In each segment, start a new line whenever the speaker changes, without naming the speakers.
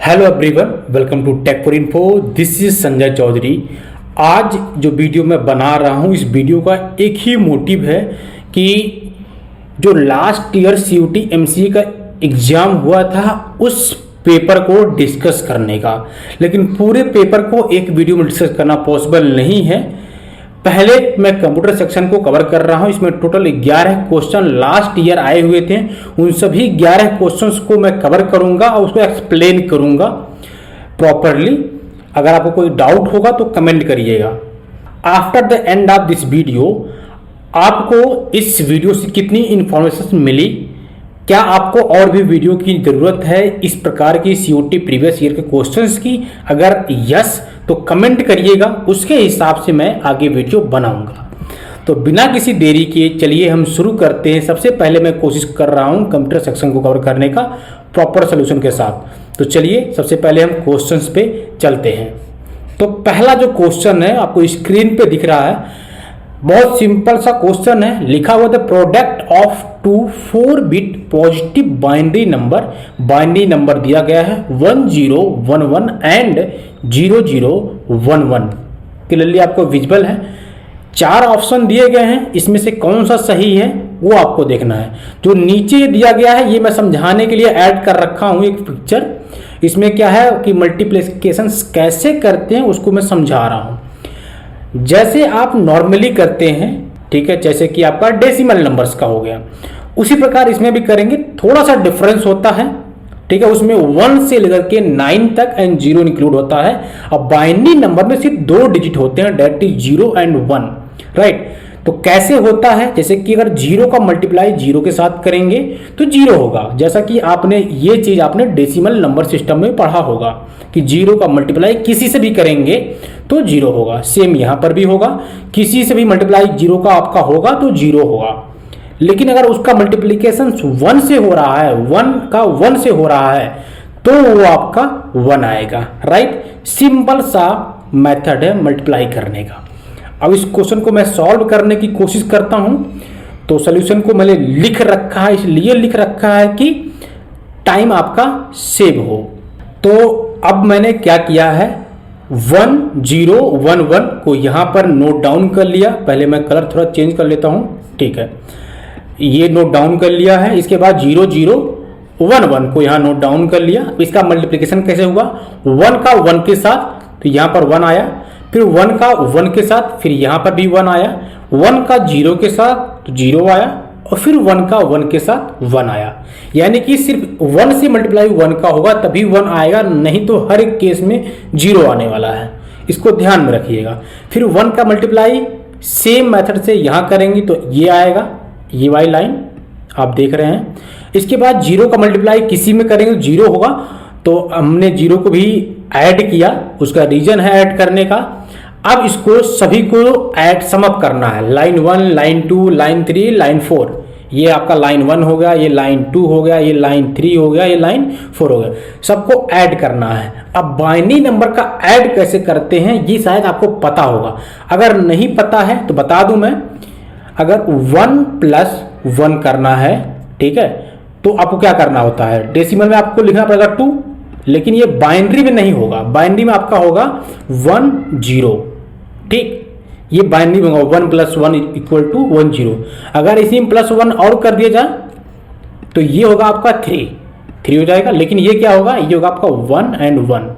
Hello everyone, welcome to tech for info. This is Sanjay Chaudhary. आज जो video मैं बना रहा हूँ, इस वीडियो का एक ही मोटिव है कि जो लास्ट ईयर सीयूटी एमसीए का एग्जाम हुआ था उस पेपर को डिस्कस करने का। लेकिन पूरे पेपर को एक वीडियो में डिस्कस करना पॉसिबल नहीं है। पहले मैं कंप्यूटर सेक्शन को कवर कर रहा हूं। इसमें टोटल 11 क्वेश्चन लास्ट ईयर आए हुए थे। उन सभी 11 क्वेश्चंस को मैं कवर करूंगा और उसको एक्सप्लेन करूंगा प्रॉपरली। अगर आपको कोई डाउट होगा तो कमेंट करिएगा। After the end of this video आपको इस वीडियो से कितनी इंफॉर्मेशन मिली, क्या आपको और भी वीडियो की ज़रूरत है इस प्रकार की सीयूटी प्रीवियस ईयर के क्वेश्चंस की? अगर यस तो कमेंट करिएगा, उसके हिसाब से मैं आगे वीडियो बनाऊंगा। तो बिना किसी देरी के चलिए हम शुरू करते हैं। सबसे पहले मैं कोशिश कर रहा हूं कंप्यूटर सेक्शन को कवर करने का प्रॉपर सोल्यूशन के साथ। तो चलिए सबसे पहले हम क्वेश्चंस पे चलते हैं। तो पहला जो क्वेश्चन है आपको स्क्रीन पे दिख रहा है, बहुत सिंपल सा क्वेश्चन है। लिखा हुआ था प्रोडक्ट ऑफ टू 4-बिट पॉजिटिव बाइनरी नंबर दिया गया है 1011 एंड 0011। क्लियरली आपको विजिबल है। 4 ऑप्शन दिए गए हैं, इसमें से कौन सा सही है वो आपको देखना है। जो नीचे दिया गया है ये मैं समझाने के लिए ऐड कर रखा हूं एक पिक्चर। इसमें क्या है कि मल्टीप्लिकेशन कैसे करते हैं उसको मैं समझा रहा हूं। जैसे आप नॉर्मली करते हैं, ठीक है, जैसे कि आपका डेसिमल नंबर्स का हो गया, उसी प्रकार इसमें भी करेंगे। थोड़ा सा डिफरेंस होता है, ठीक है। उसमें 1 से लेकर के 9 तक एंड 0 इंक्लूड होता है। अब बाइनरी नंबर में सिर्फ 2 डिजिट होते हैं, डेट इज 0 एंड 1, राइट। तो कैसे होता है, जैसे कि अगर 0 का मल्टीप्लाई 0 के साथ करेंगे तो 0 होगा। जैसा कि आपने ये चीज आपने डेसिमल नंबर सिस्टम में पढ़ा होगा कि 0 का मल्टीप्लाई किसी से भी करेंगे तो 0 होगा। सेम यहां पर भी होगा, किसी से भी मल्टीप्लाई 0 का आपका होगा तो 0 होगा। लेकिन अगर उसका मल्टीप्लीकेशन 1 से हो रहा है, 1 का 1 से हो रहा है, तो वो आपका 1 आएगा, राइट। सिंपल सा मेथड है मल्टीप्लाई करने का। अब इस क्वेश्चन को मैं सॉल्व करने की कोशिश करता हूं। तो सॉल्यूशन को मैंने लिख रखा है, इसलिए लिख रखा है कि टाइम आपका सेव हो। तो अब मैंने क्या किया है, 1011 को यहां पर नोट डाउन कर लिया। पहले मैं कलर थोड़ा चेंज कर लेता हूं, ठीक है। ये नोट डाउन कर लिया है। इसके बाद 0011 को यहां नोट डाउन कर लिया। इसका मल्टीप्लिकेशन कैसे हुआ, 1 का 1 के साथ, तो यहां पर 1 आया, फिर 1 का 1 के साथ, फिर यहां पर भी 1 आया, 1 का 0 के साथ तो 0 आया, और फिर 1 का 1 के साथ 1 आया। यानी कि सिर्फ 1 से मल्टीप्लाई 1 का होगा तभी 1 आएगा, नहीं तो हर एक केस में 0 आने वाला है। इसको ध्यान में रखिएगा। फिर 1 का मल्टीप्लाई सेम मेथड से यहां करेंगे तो ये आएगा, ये वाली लाइन आप देख रहे हैं। इसके बाद 0 का मल्टीप्लाई किसी में करेंगे तो 0 होगा। तो हमने 0 को भी ऐड किया, उसका रीजन है ऐड करने का। अब इसको सभी को ऐड समअप करना है, लाइन 1, लाइन 2, लाइन 3, लाइन 4। ये आपका लाइन 1 हो गया, ये लाइन 2 हो गया, ये लाइन 3 हो गया, ये लाइन 4 हो गया। सबको ऐड करना है। अब बाइनरी नंबर का ऐड कैसे करते हैं ये शायद आपको पता होगा। अगर नहीं पता है तो बता दूं मैं। अगर 1 + 1 करना है, ठीक है, तो आपको क्या करना होता है, डेसिमल में आपको लिखना पड़ेगा 2, लेकिन ये बाइनरी में नहीं होगा। बाइनरी में आपका होगा 1 0, ठीक। ये बाइनरी में होगा 1 + 1 = 1 0। अगर इसी में +1 और कर दिया जाए तो ये होगा आपका 3 हो जाएगा। लेकिन ये क्या होगा, ये होगा आपका 1 एंड 1।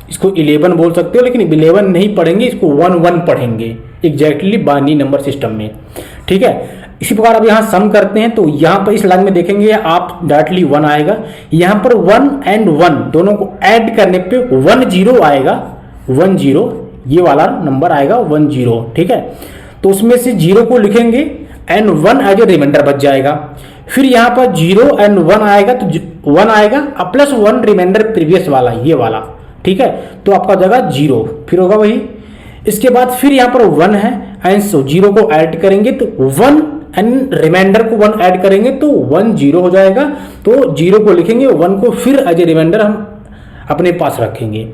इसको 11 बोल सकते हो, लेकिन 11 नहीं पढ़ेंगे, इसको 1 1 पढ़ेंगे एग्जैक्टली बाइनरी नंबर सिस्टम में, ठीक है। इसी प्रकार अब यहाँ सम करते हैं तो यहाँ पर इस लाइन में देखेंगे आप डायरेक्टली 1 आएगा। यहाँ पर 1 एंड 1 दोनों को ऐड करने पे 1 0 आएगा, 1 0, ये वाला नंबर आएगा 1 0, ठीक है। तो उसमें से 0 को लिखेंगे एंड 1 एज ए रिमाइंडर बच जाएगा। फिर यहाँ पर 0 एंड 1 आएगा तो 1 आएगा और +1 रिमाइंडर प्रीवियस वाला, ये वाला, ठीक है। तो आपका जगह 0 फिर होगा वही। इसके बाद फिर यहाँ पर 1 है एंड 0 को ऐड करेंगे तो 1 एंड रिमाइंडर को 1 ऐड करेंगे तो 1 0 हो जाएगा। तो 0 को लिखेंगे, 1 को फिर एज ए रिमाइंडर हम अपने पास रखेंगे।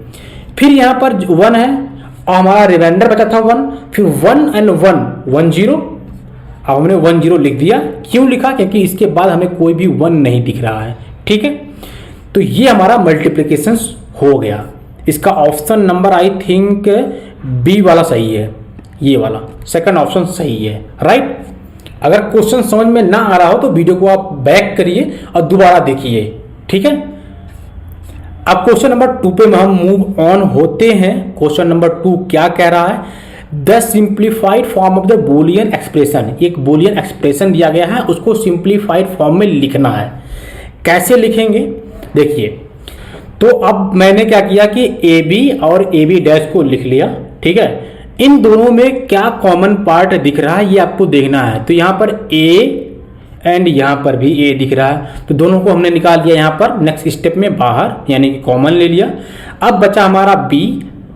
फिर यहाँ पर 1 है और हमारा रिमाइंडर बचा था 1, फिर 1 एंड 1 0। अब हमने 1 0 लिख दिया। क्यों लिखा, क्योंकि इसके बाद हमें कोई भी 1 नहीं दिख रहा है, ठीक है। तो ये हमारा मल्टीप्लिकेशन हो गया। इसका option number I think B वाला सही है, ये वाला सेकंड ऑप्शन सही है, राइट। अगर क्वेश्चन समझ में ना आ रहा हो तो वीडियो को आप बैक करिए और दोबारा देखिए, ठीक है। अब क्वेश्चन नंबर 2 पे हम मूव ऑन होते हैं। क्वेश्चन नंबर 2 क्या कह रहा है, the simplified form of the Boolean expression. एक बूलियन एक्सप्रेशन दिया गया है, उसको सिंप्लीफाइड फॉर्म में लिखना है। कैसे लिखेंगे देखिए, तो अब मैंने क्या किया कि ए बी और ए बी डैश को लिख लिया, ठीक है। इन दोनों में क्या कॉमन पार्ट दिख रहा है ये आपको देखना है। तो यहाँ पर ए एंड यहाँ पर भी ए दिख रहा है, तो दोनों को हमने निकाल दिया यहाँ पर नेक्स्ट स्टेप में बाहर, यानी कि कॉमन ले लिया। अब बचा हमारा b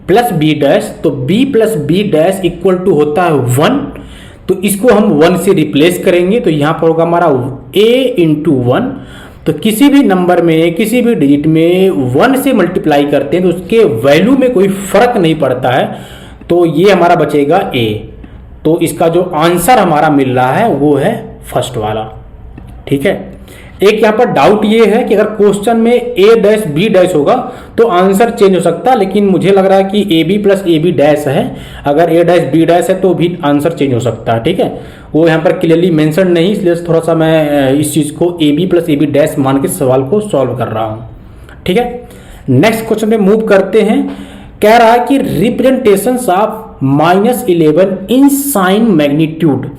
प्लस बी डैश, तो b plus B dash equal to होता है 1, तो इसको हम 1 से रिप्लेस करेंगे। तो यहाँ पर होगा हमारा a इंटू 1। तो किसी भी नंबर में, किसी भी डिजिट में 1 से मल्टीप्लाई करते हैं तो उसके वैल्यू में कोई फर्क नहीं पड़ता है, तो ये हमारा बचेगा a। तो इसका जो आंसर हमारा मिल रहा है वो है फर्स्ट वाला, ठीक है। एक यहाँ पर डाउट ये है कि अगर क्वेश्चन में a डैश b डैश होगा तो आंसर चेंज हो सकता है, लेकिन मुझे लग रहा है कि A B plus A B dash है, अगर a डैश b डैश है तो भी आंसर चेंज हो सकता है, ठीक है। वो यहाँ पर क्लियरली मेंशन नहीं, इसलिए थोड़ा सा मैं इस चीज़ को A B plus A B dash मान के सवाल को सॉल्व कर रहा हूँ, ठीक है। नेक्स्ट क्वेश्चन में मूव करते हैं। कह रहा है कि representations of -11 in sign magnitude.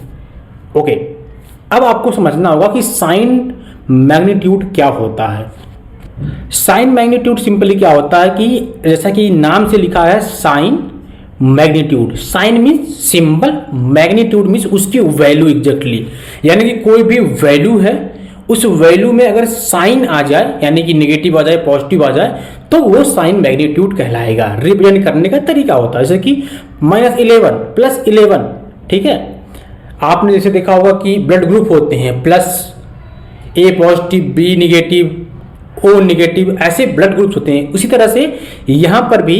Okay, अब आपको समझना होगा कि साइन मैग्नीट्यूड क्या होता है। साइन मैग्नीट्यूड सिंपली क्या होता है कि जैसा कि नाम से लिखा है sign magnitude. Sign means symbol, magnitude means उसकी वैल्यू एग्जैक्टली, यानी कि कोई भी वैल्यू है उस वैल्यू में अगर साइन आ जाए, यानी कि नेगेटिव आ जाए पॉजिटिव आ जाए, तो वो साइन मैग्नीट्यूड कहलाएगा। रिप्रेजेंट करने का तरीका होता है, जैसे कि -11 प्लस 11, ठीक है। आपने जैसे देखा होगा कि ब्लड ग्रुप होते हैं, plus A positive, B negative, O negative, ऐसे ब्लड ग्रुप्स होते हैं। उसी तरह से यहाँ पर भी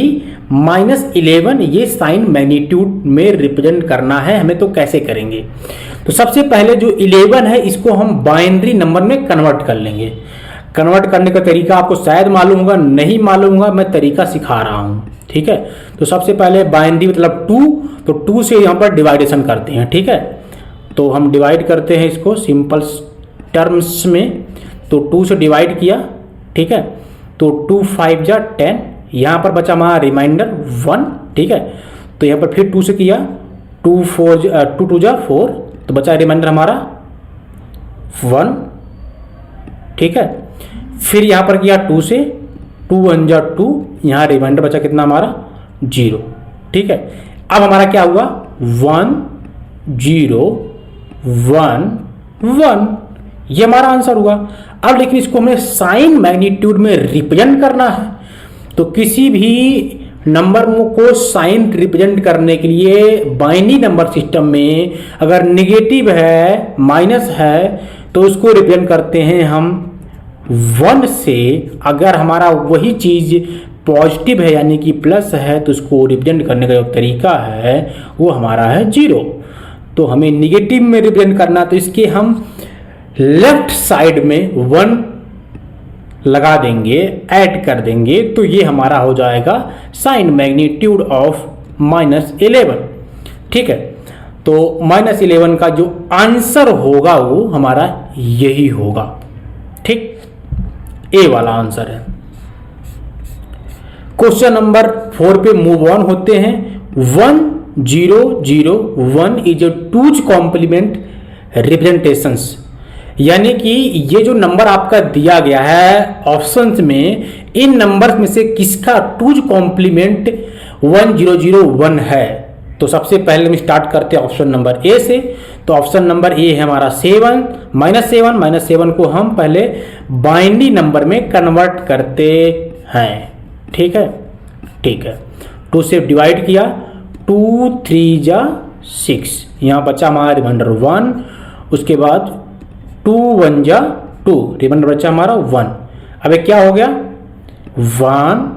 -11 ये साइन मैग्नीट्यूड में रिप्रेजेंट करना है हमें, तो कैसे करेंगे। तो सबसे पहले जो 11 है इसको हम बाइनरी नंबर में कन्वर्ट कर लेंगे। कन्वर्ट करने का तरीका आपको शायद मालूम होगा, नहीं मालूम होगा, मैं तरीका सिखा रहा हूँ, ठीक है। तो सबसे पहले बाइनरी मतलब 2, तो 2 से यहाँ पर डिवाइडेशन करते हैं, ठीक है। तो हम डिवाइड करते हैं इसको सिंपल टर्म्स में, तो 2 से डिवाइड किया, ठीक है। तो 2 5 जा 10, यहाँ पर बचा हमारा रिमाइंडर 1, ठीक है। तो यहाँ पर फिर 2 से किया, 2 2 जा 4, तो बचा रिमाइंडर हमारा 1, ठीक है। फिर यहाँ पर किया 2 से, 2 1 जा 2, यहाँ रिमाइंडर बचा कितना हमारा 0, ठीक है। अब हमारा क्या हुआ 1 0 1 1, ये हमारा आंसर हुआ। अब लेकिन इसको हमें साइन मैग्नीट्यूड में रिप्रेजेंट करना है, तो किसी भी नंबर को साइन रिप्रेजेंट करने के लिए बाइनरी नंबर सिस्टम में अगर नेगेटिव है, माइनस है, तो उसको रिप्रेजेंट करते हैं हम 1 से। अगर हमारा वही चीज पॉजिटिव है यानी कि प्लस है, तो उसको रिप्रेजेंट करने का जो तरीका है वो हमारा है 0। तो हमें निगेटिव में रिप्रेजेंट करना, तो इसके हम लेफ्ट साइड में 1 लगा देंगे, ऐड कर देंगे, तो ये हमारा हो जाएगा साइन मैग्नीट्यूड ऑफ -11, ठीक है। तो -11 का जो आंसर होगा वो हमारा यही होगा, ठीक, ए वाला आंसर है। क्वेश्चन नंबर 4 पे मूव ऑन होते हैं। 1 0 0 1 is a two's complement representations, यानी कि ये जो नंबर आपका दिया गया है ऑप्शंस में, इन नंबर्स में से किसका टूज कॉम्प्लीमेंट 1 0 0 1 है। तो सबसे पहले हम स्टार्ट करते हैं ऑप्शन नंबर ए से। तो ऑप्शन नंबर ए है हमारा 7 -7 को हम पहले बाइनरी नंबर में कन्वर्ट करते हैं, ठीक है, ठीक है। 2 से डिवाइड किया, 2 3 जा 6, यहाँ बचा हमारा रिमाइंडर 1, उसके बाद 2 1 जा 2, रिमाइंडर बचा हमारा 1। अब क्या हो गया 1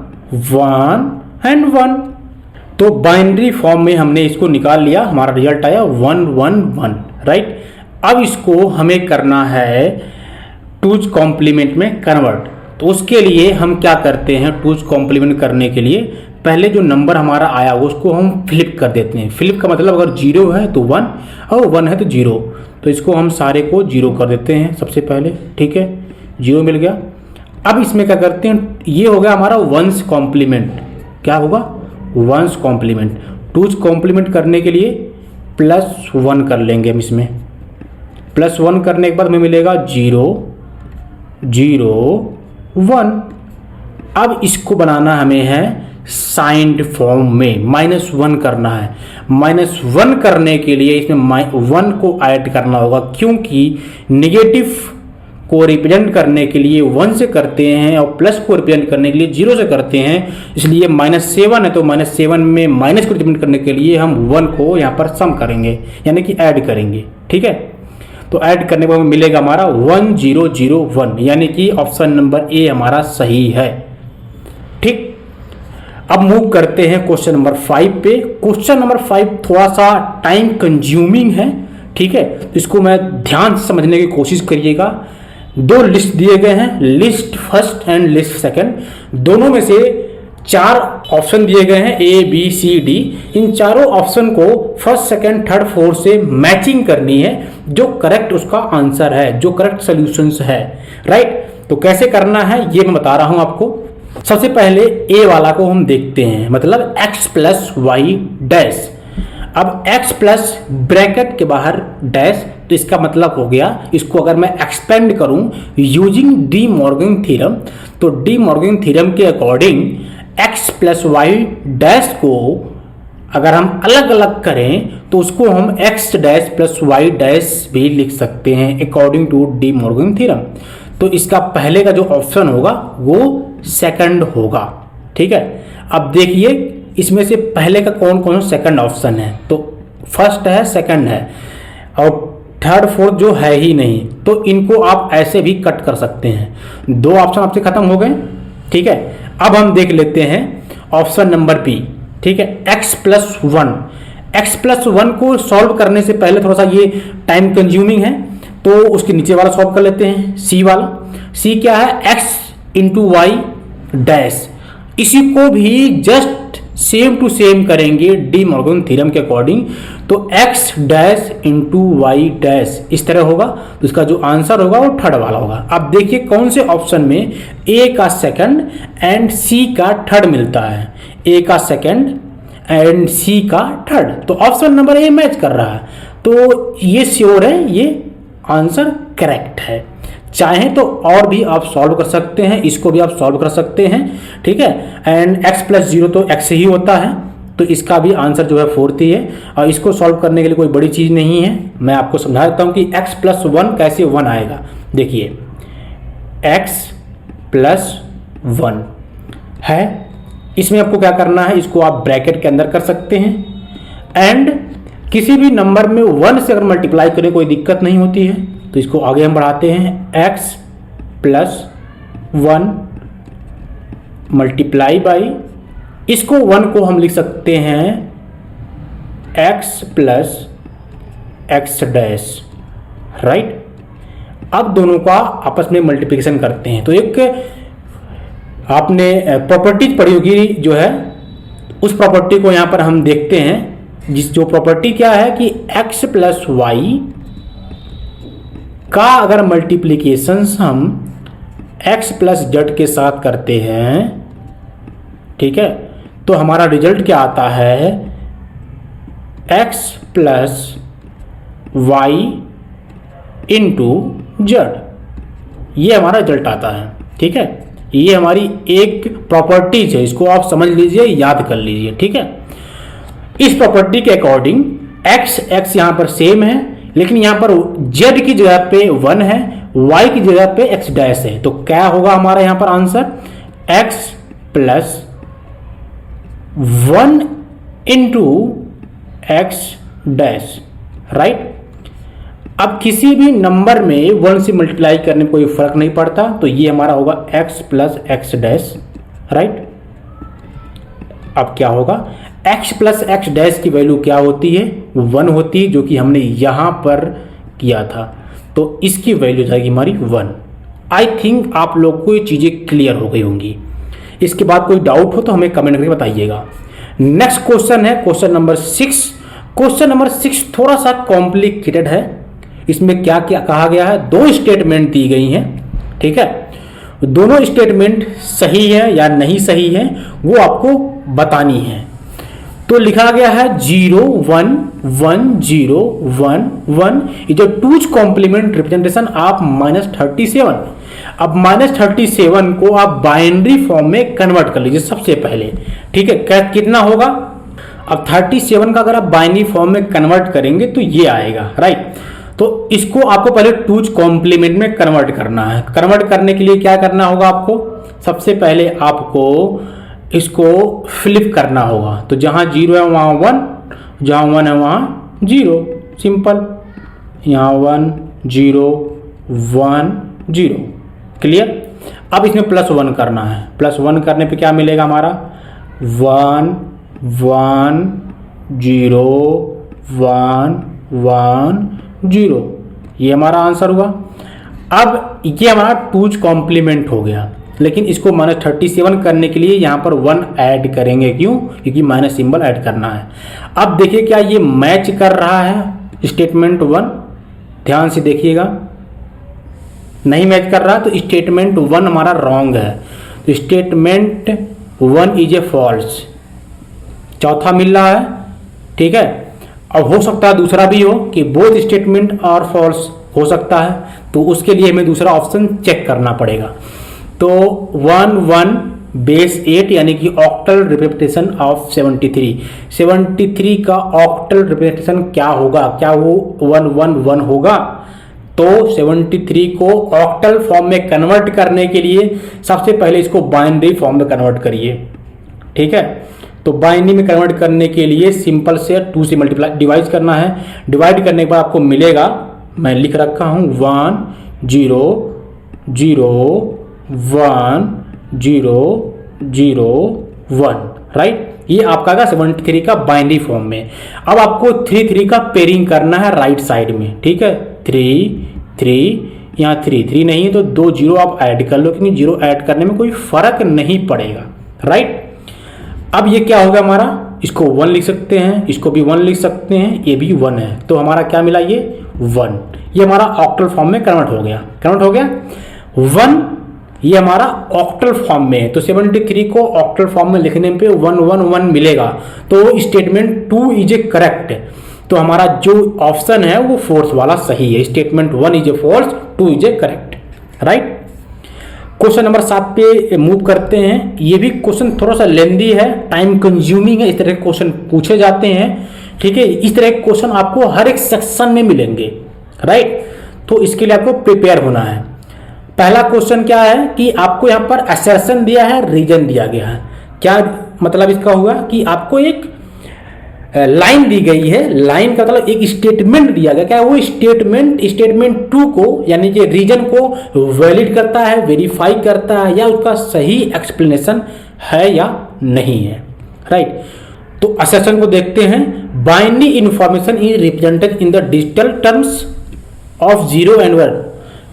1 एंड 1, तो बाइनरी फॉर्म में हमने इसको निकाल लिया, हमारा रिजल्ट आया 1 1 1, राइट। अब इसको हमें करना है टूज कॉम्प्लीमेंट में कन्वर्ट। तो उसके लिए हम क्या करते हैं, टूज कॉम्प्लीमेंट करने के लिए पहले जो नंबर हमारा आया उसको हम फ्लिप कर देते हैं। फ्लिप का मतलब अगर 0 है तो 1 और 1 है तो 0, तो इसको हम सारे को 0 कर देते हैं सबसे पहले। ठीक है, 0 मिल गया। अब इसमें क्या करते हैं, ये हो गया हमारा वंस कॉम्प्लीमेंट। क्या होगा, वंस कॉम्प्लीमेंट। टूज कॉम्प्लीमेंट करने के लिए +1 कर लेंगे हम इसमें। +1 करने के बाद हमें मिलेगा 0 0 1। अब इसको बनाना हमें है साइंड फॉर्म में, -1 करना है। -1 करने के लिए इसमें 1 को ऐड करना होगा, क्योंकि नेगेटिव को रिप्रेजेंट करने के लिए 1 से करते हैं और प्लस को रिप्रेजेंट करने के लिए 0 से करते हैं। इसलिए -7 है तो -7 में माइनस को रिप्रेजेंट करने के लिए हम 1 को यहाँ पर सम करेंगे, यानी कि ऐड करेंगे। ठीक है, तो ऐड करने पर मिलेगा हमारा 1001, यानी कि ऑप्शन नंबर ए हमारा सही है। ठीक, अब मूव करते हैं क्वेश्चन नंबर 5 पे। क्वेश्चन नंबर 5 थोड़ा सा टाइम कंज्यूमिंग है। ठीक है, तो इसको मैं ध्यान से समझने की कोशिश करिएगा। 2 लिस्ट दिए गए हैं, list first and list second. दोनों में से 4 ऑप्शन दिए गए हैं, A B C D। इन चारों ऑप्शन को फर्स्ट सेकंड थर्ड फोर्थ से मैचिंग करनी है, जो करेक्ट उसका आंसर है, जो करेक्ट सॉल्यूशंस है। राइट, तो कैसे करना है ये मैं बता रहा हूं आपको। सबसे पहले A वाला को हम देखते हैं, मतलब x + y डैश। अब x प्लस ब्रैकेट के बाहर डैश, तो इसका मतलब हो गया, इसको अगर मैं एक्सपेंड करूं यूजिंग डी मॉर्गन थ्योरम, तो डी मॉर्गन थ्योरम के अकॉर्डिंग x + y डैश को अगर हम अलग अलग करें तो उसको हम x डैश + y डैश भी लिख सकते हैं according to De Morgan theorem. तो इसका पहले का जो ऑप्शन होगा वो सेकंड होगा। ठीक है, अब देखिए इसमें से पहले का कौन कौन सा सेकंड ऑप्शन है, तो फर्स्ट है, सेकंड है और थर्ड फोर्थ जो है ही नहीं, तो इनको आप ऐसे भी कट कर सकते हैं। 2 ऑप्शन आपसे खत्म हो गए। ठीक है, अब हम देख लेते हैं ऑप्शन नंबर बी। ठीक है, x + 1। x + 1 को सॉल्व करने से पहले थोड़ा सा ये टाइम कंज्यूमिंग है, तो उसके नीचे वाला सॉल्व कर लेते हैं, सी वाला। सी क्या है, x × y डैश। इसी को भी जस्ट सेम टू सेम करेंगे डी मॉर्गन थ्योरम के अकॉर्डिंग, तो x डैश × y डैश इस तरह होगा। तो इसका जो आंसर होगा वो थर्ड वाला होगा। अब देखिए कौन से ऑप्शन में a का सेकंड एंड c का थर्ड मिलता है, a का सेकंड एंड c का थर्ड, तो ऑप्शन नंबर ए मैच कर रहा है, तो ये श्योर है, ये आंसर करेक्ट है। चाहे तो और भी आप सॉल्व कर सकते हैं, इसको भी आप सॉल्व कर सकते हैं। ठीक है, एंड x + 0 तो x ही होता है, तो इसका भी आंसर जो है 4th ही है, और इसको सॉल्व करने के लिए कोई बड़ी चीज़ नहीं है। मैं आपको समझा देता हूँ कि x + 1 कैसे 1 आएगा। देखिए x + 1 है, इसमें आपको क्या करना है, इसको आप ब्रैकेट के अंदर कर सकते हैं, एंड किसी भी नंबर में 1 से अगर मल्टीप्लाई करें कोई दिक्कत नहीं होती है, तो इसको आगे हम बढ़ाते हैं, x + 1 मल्टीप्लाई बाई, इसको 1 को हम लिख सकते हैं x + x डैश। राइट, अब दोनों का आपस में मल्टीप्लिकेशन करते हैं, तो एक आपने प्रॉपर्टीज पढ़ी होगी जो है, उस प्रॉपर्टी को यहां पर हम देखते हैं, जो प्रॉपर्टी क्या है कि x + y का अगर मल्टीप्लिकेशन हम x + z के साथ करते हैं, ठीक है, तो हमारा रिजल्ट क्या आता है, x + y × z, ये हमारा रिजल्ट आता है। ठीक है, ये हमारी एक प्रॉपर्टीज है, इसको आप समझ लीजिए, याद कर लीजिए। ठीक है, इस प्रॉपर्टी के अकॉर्डिंग x यहां पर सेम है, लेकिन यहां पर z की जगह पे 1 है, y की जगह पे x डैश है, तो क्या होगा हमारा यहां पर answer, x + 1 × x dash. Right, अब किसी भी नंबर में 1 से मल्टीप्लाई करने में कोई फर्क नहीं पड़ता, तो ये हमारा होगा x + x डैश। राइट, अब क्या होगा, x + x डैश की वैल्यू क्या होती है, 1 होती है, जो कि हमने यहां पर किया था, तो इसकी वैल्यू जाएगी हमारी 1। आई थिंक आप लोग को ये चीज़ें क्लियर हो गई होंगी। इसके बाद कोई डाउट हो तो हमें कमेंट करके बताइएगा। नेक्स्ट क्वेश्चन है क्वेश्चन नंबर 6। क्वेश्चन नंबर 6 थोड़ा सा कॉम्प्लिकेटेड है। इसमें क्या क्या कहा गया है, 2 स्टेटमेंट दी गई हैं, ठीक है। दोनों स्टेटमेंट सही है या नहीं सही है वो आपको बतानी है। तो लिखा गया है 0 1 1 0 1 1 is a two's complement representation of -37। अब -37 को आप बाइनरी फॉर्म में कन्वर्ट कर लीजिए सबसे पहले, ठीक है। कितना होगा, अब 37 का अगर आप बाइनरी फॉर्म में कन्वर्ट करेंगे तो ये आएगा, राइट। तो इसको आपको पहले टूज कॉम्प्लीमेंट में कन्वर्ट करना है। कन्वर्ट करने के लिए क्या करना होगा आपको, सबसे पहले आपको इसको फ्लिप करना होगा। तो जहां 0 है वहां 1, जहां 1 है वहां 0, सिंपल। यहाँ 1 0 1 0, क्लियर। अब इसमें +1 करना है। +1 करने पे क्या मिलेगा हमारा, 1 1 0 1 1 0, ये हमारा आंसर हुआ। अब ये हमारा टूज कॉम्प्लीमेंट हो गया, लेकिन इसको -37 करने के लिए यहाँ पर 1 ऐड करेंगे। क्यों, क्योंकि माइनस सिंबल ऐड करना है। अब देखिए क्या ये मैच कर रहा है स्टेटमेंट 1, ध्यान से देखिएगा। नहीं मैच कर रहा तो स्टेटमेंट 1 हमारा रॉन्ग है। तो स्टेटमेंट 1 इज ए फॉल्स, चौथा मिल रहा है, ठीक है। अब हो सकता है दूसरा भी हो कि बोथ स्टेटमेंट और फॉल्स हो सकता है, तो उसके लिए हमें दूसरा ऑप्शन चेक करना पड़ेगा। तो 1 1 बेस 8 यानी कि ऑक्टल रिप्रेजेंटेशन ऑफ 73 का ऑक्टल रिप्रेजेंटेशन क्या होगा, क्या वो 1 1 1 होगा। तो 73 को ऑक्टल फॉर्म में कन्वर्ट करने के लिए सबसे पहले इसको बाइनरी फॉर्म में कन्वर्ट करिए, ठीक है। तो बाइनरी में कन्वर्ट करने के लिए सिंपल से 2 से मल्टीप्लाई डिवाइड करना है। डिवाइड करने के बाद आपको मिलेगा, मैं लिख रखा हूं 1 0 0 1 0 0 1, राइट। ये आपका का 73 का बाइनरी फॉर्म में। अब आपको 3 3 का पेयरिंग करना है राइट साइड में, ठीक है। 3 3, यहाँ 3 3 नहीं है तो 2 0 आप ऐड कर लो, क्योंकि 0 ऐड करने में कोई फर्क नहीं पड़ेगा, राइट। अब ये क्या होगा हमारा, इसको 1 लिख सकते हैं, इसको भी 1 लिख सकते हैं, ये भी 1 है। तो हमारा क्या मिला, ये 1। ये हमारा ऑक्टल फॉर्म में कन्वर्ट हो गया, 1 ये हमारा ऑक्टल फॉर्म में। तो 73 को ऑक्टल फॉर्म में लिखने पे 1 1 1 मिलेगा। तो स्टेटमेंट 2 इज ए करेक्ट। तो हमारा जो ऑप्शन है वो फोर्थ वाला सही है। Statement 1 is a false, 2 is a correct, right. Question number 7 पे मूव करते हैं। ये भी क्वेश्चन थोड़ा सा लेंदी है, टाइम कंज्यूमिंग है। इस तरह के क्वेश्चन पूछे जाते हैं, ठीक है। इस तरह के क्वेश्चन आपको हर एक सेक्शन में मिलेंगे, राइट। तो इसके लिए आपको प्रिपेयर होना है। पहला क्वेश्चन क्या है कि आपको यहाँ पर असर्शन दिया है, रीजन दिया गया है। क्या मतलब इसका हुआ कि आपको एक लाइन दी गई है, लाइन का मतलब एक स्टेटमेंट दिया गया। क्या वो स्टेटमेंट 2 को यानी कि रीजन को वैलिड करता है, वेरीफाई करता है, या उसका सही एक्सप्लेनेशन है या नहीं है, राइट। तो असर्शन को देखते हैं। Binary information is represented in the digital terms of 0 and 1।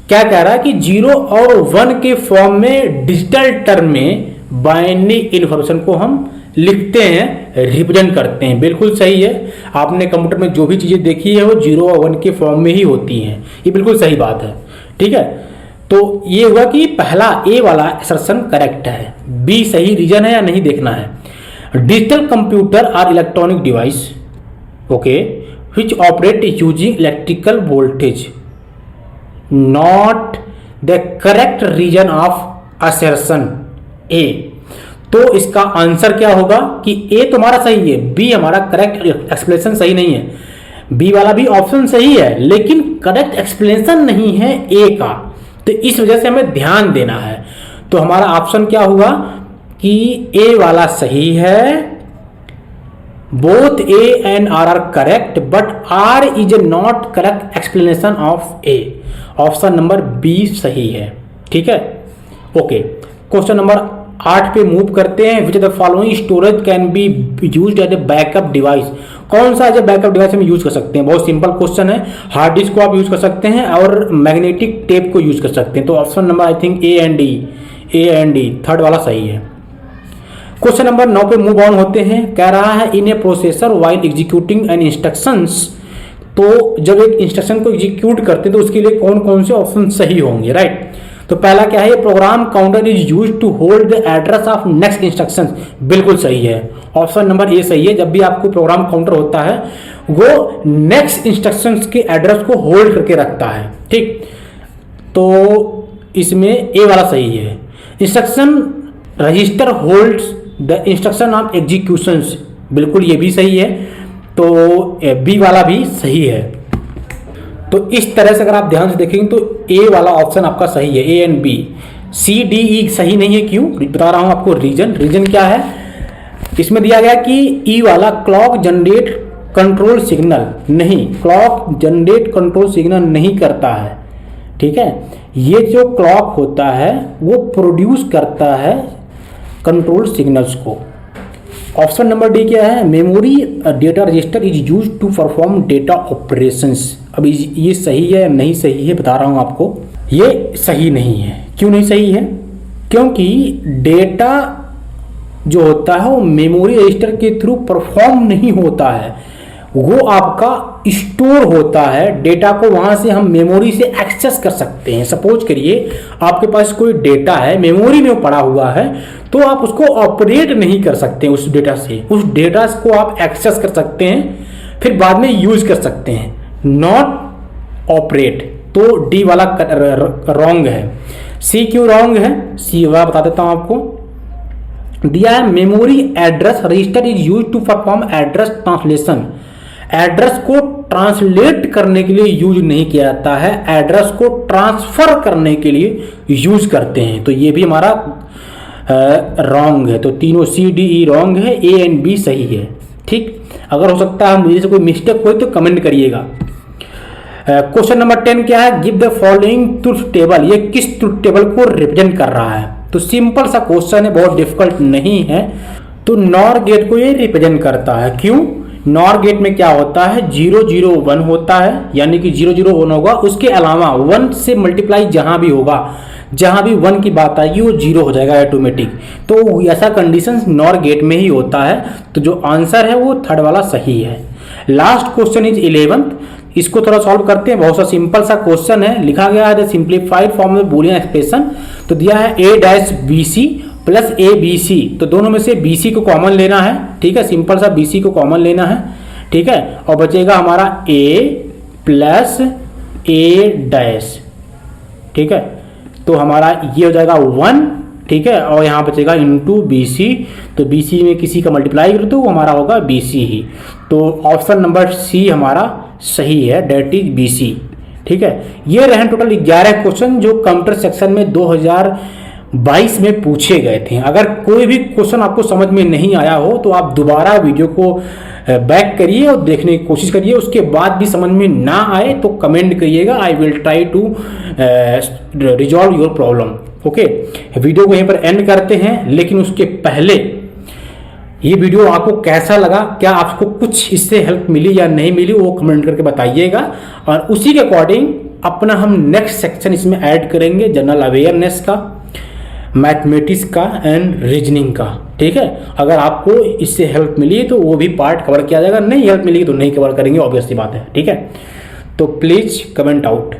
क्या कह रहा है कि 0 और 1 के फॉर्म में डिजिटल टर्म में बाइनरी इंफॉर्मेशन को हम लिखते हैं, रिप्रेजेंट करते हैं। बिल्कुल सही है। आपने कंप्यूटर में जो भी चीजें देखी है वो 0 और 1 के फॉर्म में ही होती हैं। ये बिल्कुल सही बात है, ठीक है। तो ये हुआ कि पहला ए वाला असर्शन करेक्ट है, बी सही रीजन है या नहीं देखना है। Digital computer are electronic device, okay, which operate using electrical voltage, not the correct region of assertion A। तो इसका आंसर क्या होगा कि ए तो हमारा सही है, बी हमारा करेक्ट एक्सप्लेनेशन सही नहीं है। बी वाला भी ऑप्शन सही है लेकिन करेक्ट एक्सप्लेनेशन नहीं है ए का, तो इस वजह से हमें ध्यान देना है। तो हमारा ऑप्शन क्या हुआ कि ए वाला सही है, both A and R are correct, but R is not correct explanation of A. Option number B सही है, ठीक है, ओके। क्वेश्चन नंबर 8 पे मूव करते हैं। Which of the following storage can be used as a backup device. कौन सा जो बैकअप डिवाइस हम यूज कर सकते हैं? बहुत सिंपल क्वेश्चन है। हार्ड डिस्क को आप यूज कर सकते हैं और मैग्नेटिक टेप को यूज कर सकते हैं। तो option number I think A and D third वाला सही है। क्वेश्चन नंबर 9 पे मूव ऑन होते हैं। कह रहा है in a processor while executing an instructions, तो जब एक इंस्ट्रक्शन को एग्जीक्यूट करते हैं तो उसके लिए कौन कौन से ऑप्शन सही होंगे, राइट? तो पहला क्या है, program counter is use to hold the address of next instruction, बिल्कुल सही है। ऑप्शन नंबर ए सही है। जब भी आपको प्रोग्राम काउंटर होता है वो नेक्स्ट इंस्ट्रक्शन के एड्रेस को होल्ड करके रखता है, ठीक? तो इसमें ए वाला सही है। Instruction register holds the instruction of executions, बिल्कुल ये भी सही है। तो बी वाला भी सही है। तो इस तरह से अगर आप ध्यान से देखेंगे तो ए वाला ऑप्शन आपका सही है, A and B. C D E सही नहीं है, क्यों बता रहा हूं आपको। रीजन क्या है, इसमें दिया गया कि ई वाला क्लॉक जनरेट कंट्रोल सिग्नल नहीं, क्लॉक जनरेट कंट्रोल सिग्नल नहीं करता है, ठीक है? ये जो क्लॉक होता है वो प्रोड्यूस करता है कंट्रोल सिग्नल्स को। ऑप्शन नंबर डी क्या है, memory data register is use to perform data operations. अब ये सही है या नहीं सही है बता रहा हूं आपको। ये सही नहीं है। क्यों नहीं सही है? क्योंकि डेटा जो होता है वो मेमोरी रजिस्टर के थ्रू परफॉर्म नहीं होता है, वो आपका स्टोर होता है। डेटा को वहां से हम मेमोरी से एक्सेस कर सकते हैं। सपोज करिए आपके पास कोई डेटा है, मेमोरी में पड़ा हुआ है, तो आप उसको ऑपरेट नहीं कर सकते उस डेटा से। उस डेटा को आप एक्सेस कर सकते हैं, फिर बाद में यूज कर सकते हैं, नॉट ऑपरेट। तो डी वाला रॉन्ग है। सी क्यों रॉन्ग है, सी वाला बता देता हूं आपको। दिया है memory address register is use to perform address translation. Address को ट्रांसलेट करने के लिए यूज नहीं किया जाता है, एड्रेस को ट्रांसफर करने के लिए यूज करते हैं। तो ये भी हमारा रॉन्ग है। तो तीनों सी डी ई रॉन्ग है, ए एंड बी सही है, ठीक? अगर हो सकता है मुझे से कोई मिस्टेक हो तो कमेंट करिएगा। क्वेश्चन नंबर 10 क्या है, give the following truth table. ये किस ट्रुथ टेबल को रिप्रेजेंट कर रहा है? तो सिंपल सा क्वेश्चन है, बहुत डिफिकल्ट नहीं है। तो नॉर गेट को ये रिप्रेजेंट करता है। क्यों? नॉर गेट में क्या होता है, 0 0 1 होता है, यानी कि 0 0 1 होगा, उसके अलावा 1 से मल्टीप्लाई जहां भी होगा, जहां भी 1 की बात आएगी वो 0 हो जाएगा ऑटोमेटिक। तो ऐसा कंडीशन नॉर गेट में ही होता है। तो जो आंसर है वो थर्ड वाला सही है। Last question is 11th। इसको थोड़ा सॉल्व करते हैं। बहुत सा सिंपल सा क्वेश्चन है। लिखा गया है द सिंप्लीफाइड फॉर्म में बूलियन एक्सप्रेशन। तो दिया है a dash B C plus A B C. तो दोनों में से बी सी को कॉमन लेना है, ठीक है? सिंपल सा बी सी को कॉमन लेना है, ठीक है? और बचेगा हमारा a प्लस ए डैश, ठीक है? तो हमारा ये हो जाएगा 1, ठीक है? और यहाँ बचेगा इंटू बी सी। तो बी सी में किसी का मल्टीप्लाई करो तो वो हमारा होगा बी सी ही। तो ऑप्शन नंबर सी हमारा सही है, डेट इज बी सी, ठीक है? ये रहे टोटल 11 क्वेश्चन जो कंप्यूटर सेक्शन में 2022 में पूछे गए थे। अगर कोई भी क्वेश्चन आपको समझ में नहीं आया हो तो आप दोबारा वीडियो को बैक करिए और देखने की कोशिश करिए। उसके बाद भी समझ में ना आए तो कमेंट करिएगा, I will try to resolve your problem. Okay, video को यहीं पर एंड करते हैं, लेकिन उसके पहले ये वीडियो आपको कैसा लगा, क्या आपको कुछ इससे हेल्प मिली या नहीं मिली, वो कमेंट करके बताइएगा। और उसी के अकॉर्डिंग अपना हम नेक्स्ट सेक्शन इसमें ऐड करेंगे, जनरल अवेयरनेस का, मैथमेटिक्स का एंड रीजनिंग का, ठीक है? अगर आपको इससे हेल्प मिली तो वो भी पार्ट कवर किया जाएगा, नहीं हेल्प मिली तो नहीं कवर करेंगे, ऑब्वियसली बात है, ठीक है? तो प्लीज कमेंट आउट।